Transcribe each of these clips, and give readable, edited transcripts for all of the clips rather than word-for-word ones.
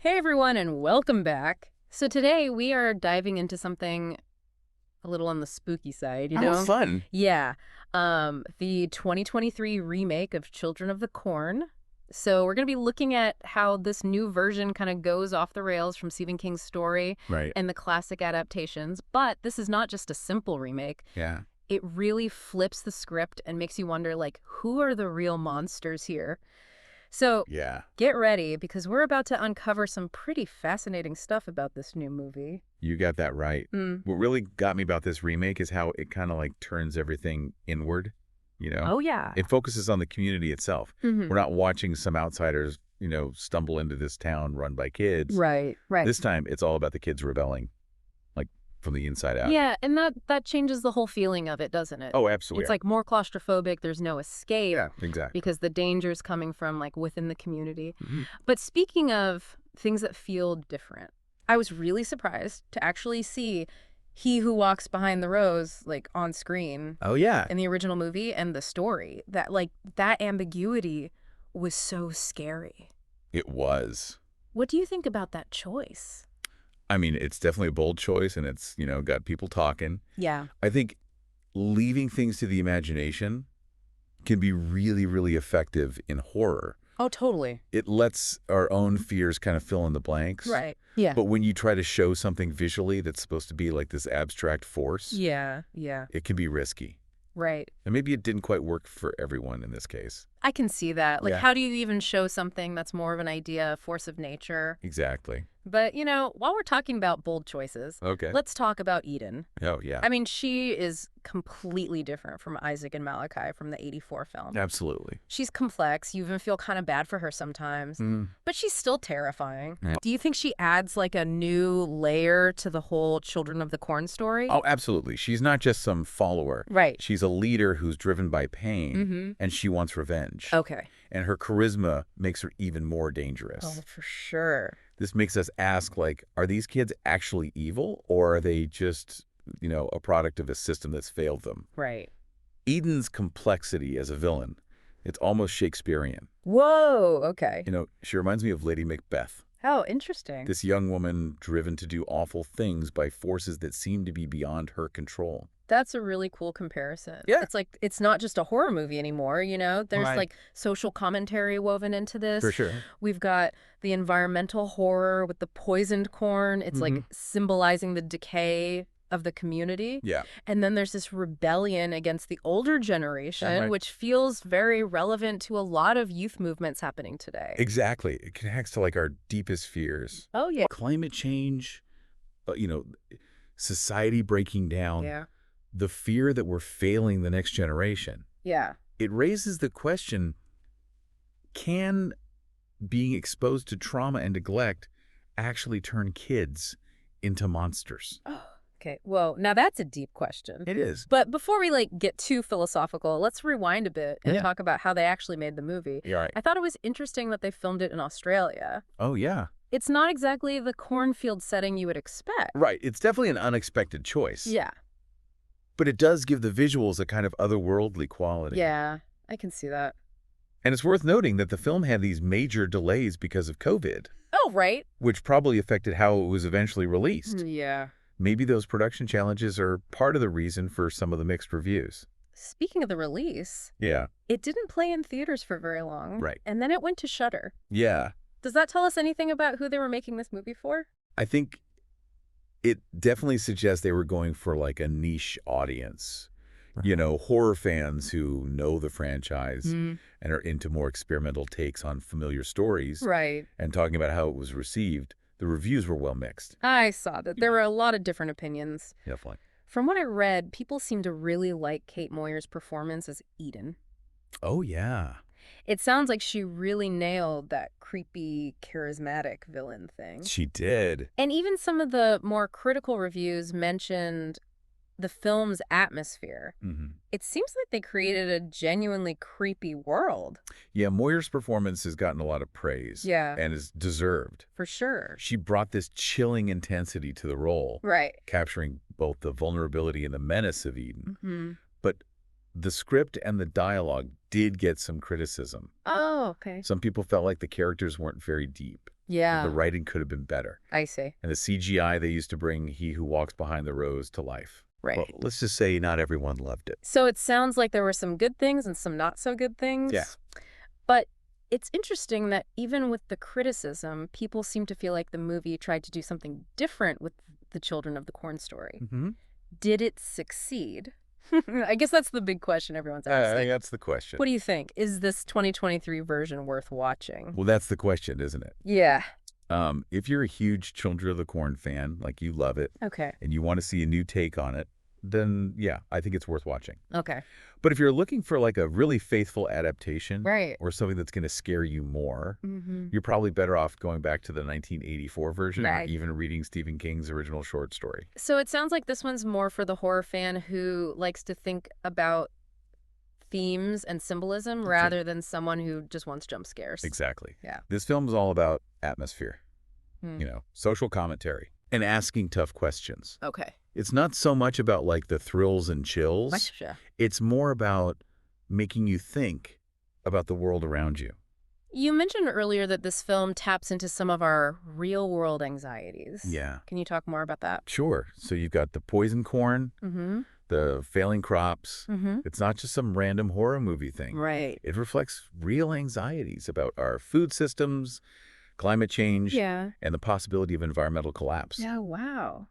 Hey everyone, and welcome back. So today we are diving into something a little on the spooky side, you Oh, know? fun. Yeah. The 2023 remake of Children of the Corn. So we're going to be looking at how this new version kind of goes off the rails from Stephen King's story Right. and the classic adaptations. But this is not just a simple remake. Yeah. It really flips the script and makes you wonder, like, who are the real monsters here? So Yeah. get ready, because we're about to uncover some pretty fascinating stuff about this new movie. You got that right. Mm. What really got me about this remake is how it kind of like turns everything inward, you know? Oh, yeah. It focuses on the community itself. Hmm. We're not watching some outsiders, stumble into this town run by kids. Right, right. This time, it's all about the kids rebelling, like from the inside out. Yeah, and that changes the whole feeling of it, doesn't it? Oh, absolutely. It's like more claustrophobic, there's no escape. Yeah, exactly. Because the danger's coming from, like, within the community. Mhm. But speaking of things that feel different, I was really surprised to actually see He Who Walks Behind the Rose, like, on screen Oh, yeah. in the original movie, and the story. That ambiguity was so scary. It was. What do you think about that choice? I mean, it's definitely a bold choice, and it's, got people talking. Yeah. I think leaving things to the imagination can be really, really effective in horror. Oh, totally. It lets our own fears kind of fill in the blanks. Right. Yeah. But when you try to show something visually that's supposed to be like this abstract force, Yeah. it can be risky. Right. And maybe it didn't quite work for everyone in this case. I can see that. Like, Yeah. how do you even show something that's more of an idea, a force of nature? Exactly. But, while we're talking about bold choices, Okay. let's talk about Eden. Oh, yeah. I mean, she is completely different from Isaac and Malachi from the '84 film. Absolutely. She's complex. You even feel kind of bad for her sometimes. But she's still terrifying. Yeah. Do you think she adds, like, a new layer to the whole Children of the Corn story? Oh, absolutely. She's not just some follower. Right. She's a leader who's driven by pain, Mm-hmm. and she wants revenge. Okay. And her charisma makes her even more dangerous. Oh, for sure. This makes us ask, like, are these kids actually evil, or are they just, a product of a system that's failed them? Right. Eden's complexity as a villain, it's almost Shakespearean. Whoa, okay. She reminds me of Lady Macbeth, Oh, interesting. this young woman driven to do awful things by forces that seem to be beyond her control. That's a really cool comparison. Yeah. It's like, it's not just a horror movie anymore, There's Right. like social commentary woven into this. For sure. We've got the environmental horror with the poisoned corn. It's like symbolizing the decay of the community. Yeah. And then there's this rebellion against the older generation, Right. which feels very relevant to a lot of youth movements happening today. Exactly. It connects to, like, our deepest fears. Oh, yeah. Climate change, society breaking down. Yeah. The fear that we're failing the next generation. Yeah. It raises the question, can being exposed to trauma and neglect actually turn kids into monsters? Oh, okay. Whoa. Now that's a deep question. It is. But before we get too philosophical, let's rewind a bit and Yeah. talk about how they actually made the movie. You're right. I thought it was interesting that they filmed it in Australia. Oh, yeah. It's not exactly the cornfield setting you would expect. Right. It's definitely an unexpected choice. Yeah. But it does give the visuals a kind of otherworldly quality. Yeah, I can see that. And it's worth noting that the film had these major delays because of COVID, Oh, right. which probably affected how it was eventually released. Yeah. Maybe those production challenges are part of the reason for some of the mixed reviews. Speaking of the release, Yeah. it didn't play in theaters for very long. Right. And then it went to Shudder. Yeah. Does that tell us anything about who they were making this movie for? I think it definitely suggests they were going for like a niche audience. Horror fans who know the franchise and are into more experimental takes on familiar stories. Right. And talking about how it was received. The reviews were well mixed. I saw that. There were a lot of different opinions. Definitely. From what I read, people seem to really like Kate Moyer's performance as Eden. Oh, yeah. It sounds like she really nailed that creepy, charismatic villain thing. She did. And even some of the more critical reviews mentioned the film's atmosphere. It seems like they created a genuinely creepy world. Yeah, Moyer's performance has gotten a lot of praise. Yeah. And is deserved. For sure. She brought this chilling intensity to the role. Right. Capturing both the vulnerability and the menace of Eden. Mm-hmm. But the script and the dialogue did get some criticism. Oh, okay. Some people felt like the characters weren't very deep. Yeah, The writing could have been better. I see. And the CGI they used to bring He Who Walks Behind the Rose to life. Well, Right. let's just say not everyone loved it. So it sounds like there were some good things and some not so good Yeah. things. But it's interesting that even with the criticism, people seem to feel like the movie tried to do something different with the Children of the Corn story. Mm-hmm. Did it succeed? I guess that's the big question everyone's I asking. think that's the question. What do you think? Is this 2023 version worth watching? Well, that's the question, isn't it? Yeah. If you're a huge Children of the Corn fan, like you love it, Okay. and you want to see a new take on it, then yeah, I think it's worth watching. Okay. But if you're looking for like a really faithful adaptation Right. or something that's going to scare you more, Mm-hmm. you're probably better off going back to the 1984 version Right. or even reading Stephen King's original short story. So it sounds like this one's more for the horror fan who likes to think about themes and symbolism rather than someone who just wants jump scares. Exactly. Yeah. This film is all about atmosphere, Hmm. social commentary and asking tough questions. Okay. It's not so much about like the thrills and chills. Gotcha. It's more about making you think about the world around you. You mentioned earlier that this film taps into some of our real-world anxieties. Yeah. Can you talk more about that? Sure. So you've got the poison corn, Mm-hmm. the failing crops. Mm-hmm. It's not just some random horror movie thing. Right. It reflects real anxieties about our food systems, climate change, Yeah. and the possibility of environmental collapse. Yeah, wow.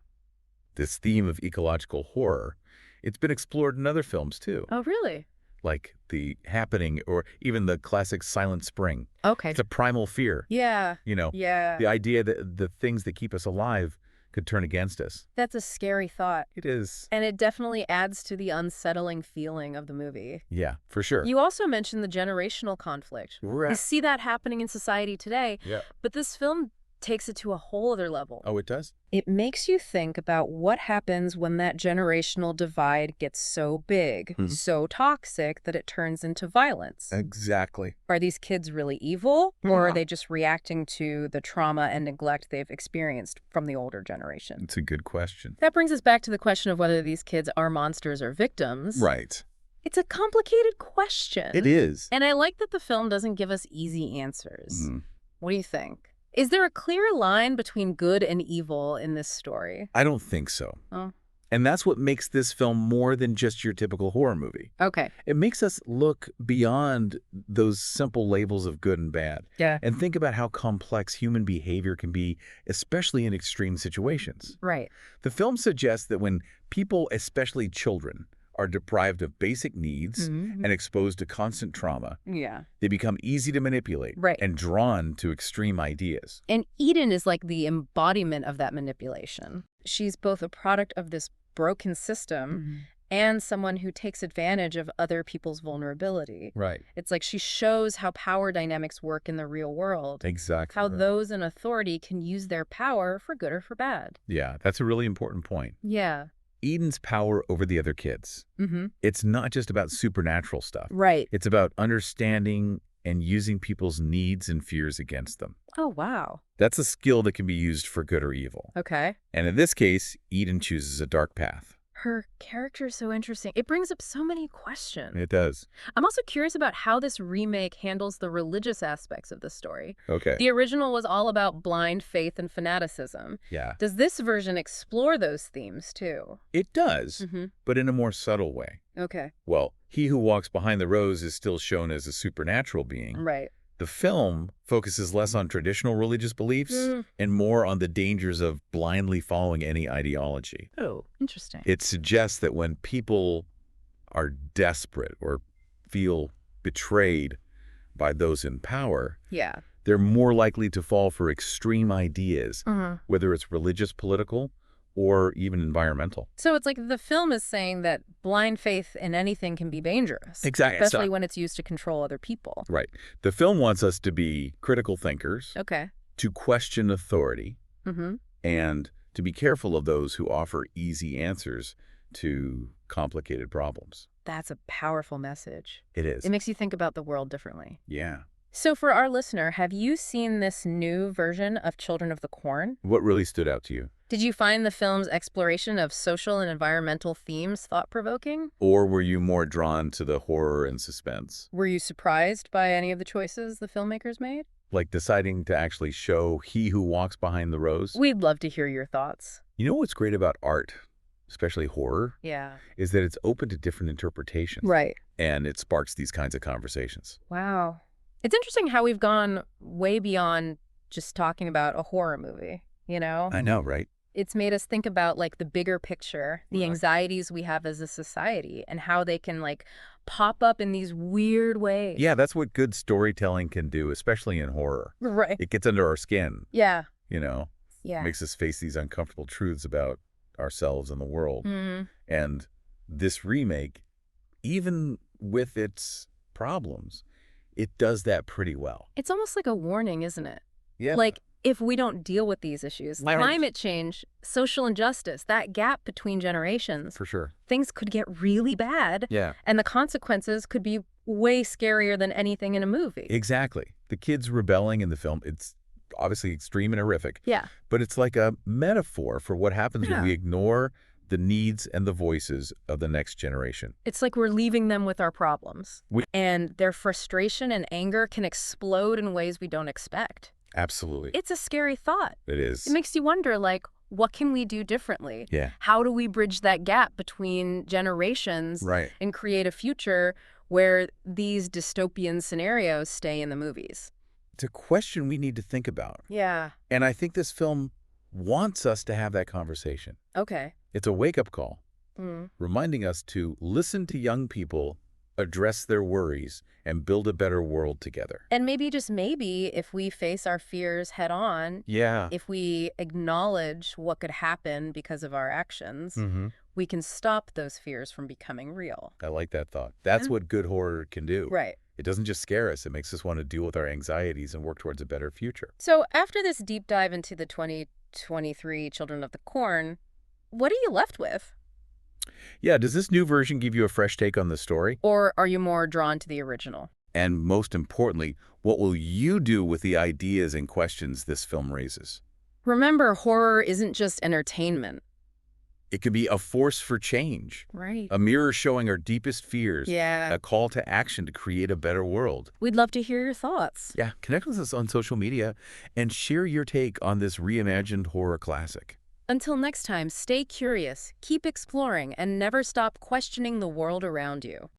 This theme of ecological horror, it's been explored in other films too, Oh, really? like The Happening or even the classic Silent Spring. Okay. It's a primal fear. Yeah. The Yeah. idea that the things that keep us alive could turn against us. That's a scary thought. It is. And it definitely adds to the unsettling feeling of the movie. Yeah, for sure. You also mentioned the generational conflict. You see that happening in society today, Yeah. but this film takes it to a whole other level. Oh, it does? It makes you think about what happens when that generational divide gets so big, Mhm. so toxic that it turns into violence. Exactly. Are these kids really evil, or are Yeah. they just reacting to the trauma and neglect they've experienced from the older generation? It's a good question. That brings us back to the question of whether these kids are monsters or victims. Right. It's a complicated question. It is. And I like that the film doesn't give us easy answers. Mhm. What do you think? Is there a clear line between good and evil in this story? I don't think so. Oh, And that's what makes this film more than just your typical horror movie. okay. It makes us look beyond those simple labels of good and bad Yeah. and think about how complex human behavior can be, especially in extreme situations. Right. The film suggests that when people, especially children, are deprived of basic needs Mhm. and exposed to constant trauma, Yeah. they become easy to manipulate Right. and drawn to extreme ideas. And Eden is like the embodiment of that manipulation. She's both a product of this broken system and someone who takes advantage of other people's vulnerability. Right. It's like she shows how power dynamics work in the real world, Exactly. how those in authority can use their power for good or for bad. Yeah, that's a really important point. Yeah. Eden's power over the other kids. Mm-hmm. It's not just about supernatural stuff. Right. It's about understanding and using people's needs and fears against them. Oh, wow. That's a skill that can be used for good or evil. Okay. And in this case, Eden chooses a dark path. Her character is so interesting. It brings up so many questions. It does. I'm also curious about how this remake handles the religious aspects of the story. Okay. The original was all about blind faith and fanaticism. Yeah. Does this version explore those themes too? It does, Mm-hmm. but in a more subtle way. Okay. Well, he who walks behind the rose is still shown as a supernatural being. Right. The film focuses less on traditional religious beliefs Mm. and more on the dangers of blindly following any ideology. Oh, interesting. It suggests that when people are desperate or feel betrayed by those in power, Yeah. they're more likely to fall for extreme ideas, Mm-hmm. whether it's religious, political, or even environmental. So it's like the film is saying that blind faith in anything can be dangerous. Exactly. Especially when it's used to control other people. Right. The film wants us to be critical thinkers, Okay. to question authority, Mm-hmm. and to be careful of those who offer easy answers to complicated problems. That's a powerful message. It is. It makes you think about the world differently. Yeah. So for our listener, have you seen this new version of Children of the Corn? What really stood out to you? Did you find the film's exploration of social and environmental themes thought-provoking? Or were you more drawn to the horror and suspense? Were you surprised by any of the choices the filmmakers made? like deciding to actually show He Who Walks Behind the Rose. We'd love to hear your thoughts. You know what's great about art, especially horror, Yeah. is that it's open to different interpretations. Right. And it sparks these kinds of conversations. Wow. It's interesting how we've gone way beyond just talking about a horror movie, you know? I know, right? It's made us think about like the bigger picture, the Right. anxieties we have as a society and how they can like pop up in these weird ways. Yeah, that's what good storytelling can do, especially in horror. Right. It gets under our skin, Yeah. you know, Yeah. makes us face these uncomfortable truths about ourselves and the world. Mm. And this remake, even with its problems, it does that pretty well. It's almost like a warning, isn't it? Yeah. Like, if we don't deal with these issues, Right. climate change, social injustice, that gap between generations, For sure. things could get really bad. Yeah. And the consequences could be way scarier than anything in a movie. Exactly. The kids rebelling in the film, it's obviously extreme and horrific, Yeah. but it's like a metaphor for what happens when we ignore the needs and the voices of the next generation. It's like we're leaving them with our problems. We- And their frustration and anger can explode in ways we don't expect. Absolutely. It's a scary thought. It is. It makes you wonder, like, what can we do differently? Yeah. How do we bridge that gap between generations Right. and create a future where these dystopian scenarios stay in the movies? It's a question we need to think about. Yeah. And I think this film wants us to have that conversation. Okay. It's a wake-up call, Mm. reminding us to listen to young people, address their worries, and build a better world together. And maybe, just maybe, if we face our fears head on, Yeah. if we acknowledge what could happen because of our actions, Mm-hmm. we can stop those fears from becoming real. I like that thought. That's Yeah. what good horror can do. Right. It doesn't just scare us. It makes us want to deal with our anxieties and work towards a better future. So after this deep dive into the 2023 Children of the Corn, what are you left with? Yeah, does this new version give you a fresh take on the story? Or are you more drawn to the original? And most importantly, what will you do with the ideas and questions this film raises? Remember, horror isn't just entertainment. It could be a force for change, Right. a mirror showing our deepest fears, Yeah. a call to action to create a better world. We'd love to hear your thoughts. Yeah, connect with us on social media and share your take on this reimagined horror classic. Until next time, stay curious, keep exploring, and never stop questioning the world around you.